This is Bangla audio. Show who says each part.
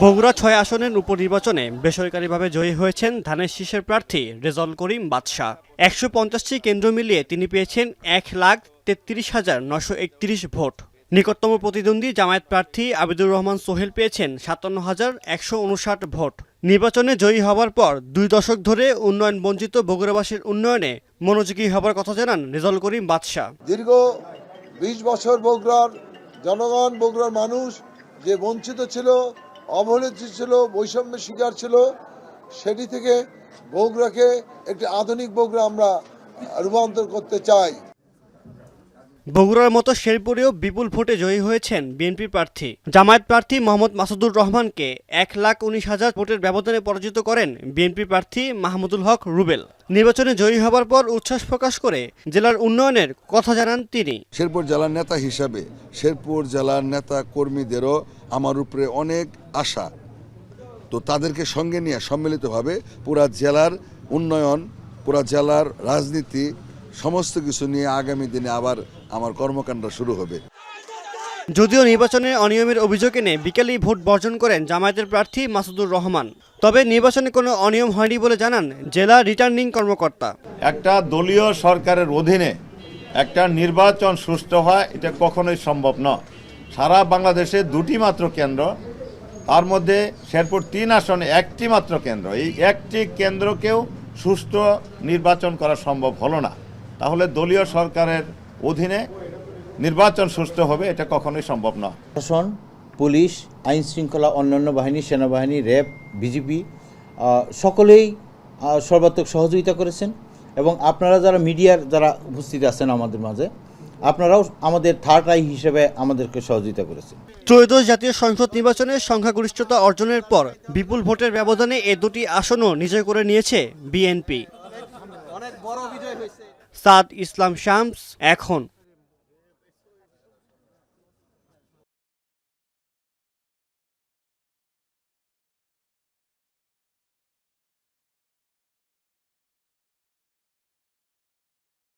Speaker 1: বগুড়া ৬ আসনের উপনির্বাচনে বেসরকারিভাবে জয়ী হয়েছেন ধানের শীষের প্রার্থী রেজাউল করিম বাদশা। ১৫০টি কেন্দ্র মিলিয়ে তিনি পেয়েছেন ১,৩৩,৯৩১ ভোট। নিকটতম প্রতিদ্বন্দ্বী জামায়াত প্রার্থী আবিদুর রহমান সোহেল পেয়েছেন ৫৭,১৫৯ ভোট। নির্বাচনে জয়ী হবার পর ২ দশক ধরে উন্নয়ন বঞ্চিত বগুড়াবাসীর উন্নয়নে মনোযোগী হবার কথা জানান রেজাউল করিম বাদশা।
Speaker 2: দীর্ঘ ২০ বছর বগুড়ার জনগণ, বগুড়ার মানুষ যে বঞ্চিত ছিল, অবহেলিত ছিল, বৈষম্যের শিকার ছিল, সেটি থেকে বগুড়াকে একটি আধুনিক বগুড়া আমরা রূপান্তর করতে চাই।
Speaker 1: বগুড়ার মতো শেরপুরেও বিপুল ভোটে জয়ী হয়েছেন বিএনপি প্রার্থী। জামায়াত প্রার্থী মোহাম্মদ মাসুদুর রহমানকে ১,১৯,০০০ ভোটের ব্যবধানে পরাজিত করেন বিএনপি প্রার্থী মাহমুদুল হক রুবেল। নির্বাচনে জয়ী হবার পর উচ্ছ্বাস প্রকাশ করে জেলার উন্নয়নের কথা জানান তিনি।
Speaker 3: শেরপুর জেলার নেতা হিসাবে শেরপুর জেলার নেতা কর্মীদেরও আমার উপরে অনেক আশা, তো তাদেরকে সঙ্গে নিয়ে সম্মিলিতভাবে পুরা জেলার উন্নয়ন, পুরা জেলার রাজনীতি সমস্ত কিছু নিয়ে আগামী দিনে আবার আমার কর্মকাণ্ড শুরু হবে।
Speaker 1: যদিও নির্বাচনে অনিয়মের অভিযোগ এনে বিকেলেই ভোট বর্জন করেন জামায়াতের প্রার্থী মাসুদুর রহমান, তবে নির্বাচনে কোনো অনিয়ম হয়নি বলে জানান জেলা রিটার্নিং কর্মকর্তা।
Speaker 4: একটা দলীয় সরকারের অধীনে একটা নির্বাচন সুষ্ঠু হয় এটা কখনোই সম্ভব নয়। সারা বাংলাদেশে 2টি মাত্র কেন্দ্র, তার মধ্যে শেরপুর 3 আসনে 1টি মাত্র কেন্দ্র। এই 1টি কেন্দ্রকেও সুষ্ঠু নির্বাচন করা সম্ভব হলো না। তাহলে দলীয় সরকারের অধীনে নির্বাচন সুষ্ঠু হবে এটা কখনোই সম্ভব নয়।
Speaker 5: প্রশাসন, পুলিশ, আইন শৃঙ্খলা, অন্যান্য বাহিনী, সেনাবাহিনী, র্যাব, বিজিবি সকলেই সর্বাত্মক সহযোগিতা করেছেন এবং আপনারা যারা মিডিয়ার যারা উপস্থিত আছেন আমাদের মাঝে, আপনারাও আমাদের থার্ড আই হিসেবে আমাদেরকে সহযোগিতা করেছেন।
Speaker 1: ত্রয়োদশ জাতীয় সংসদ নির্বাচনে সংখ্যাগরিষ্ঠতা অর্জনের পর বিপুল ভোটের ব্যবধানে এ 2টি আসনও নিজয় করে নিয়েছে বিএনপি। সাদ ইসলাম শামস, এখন।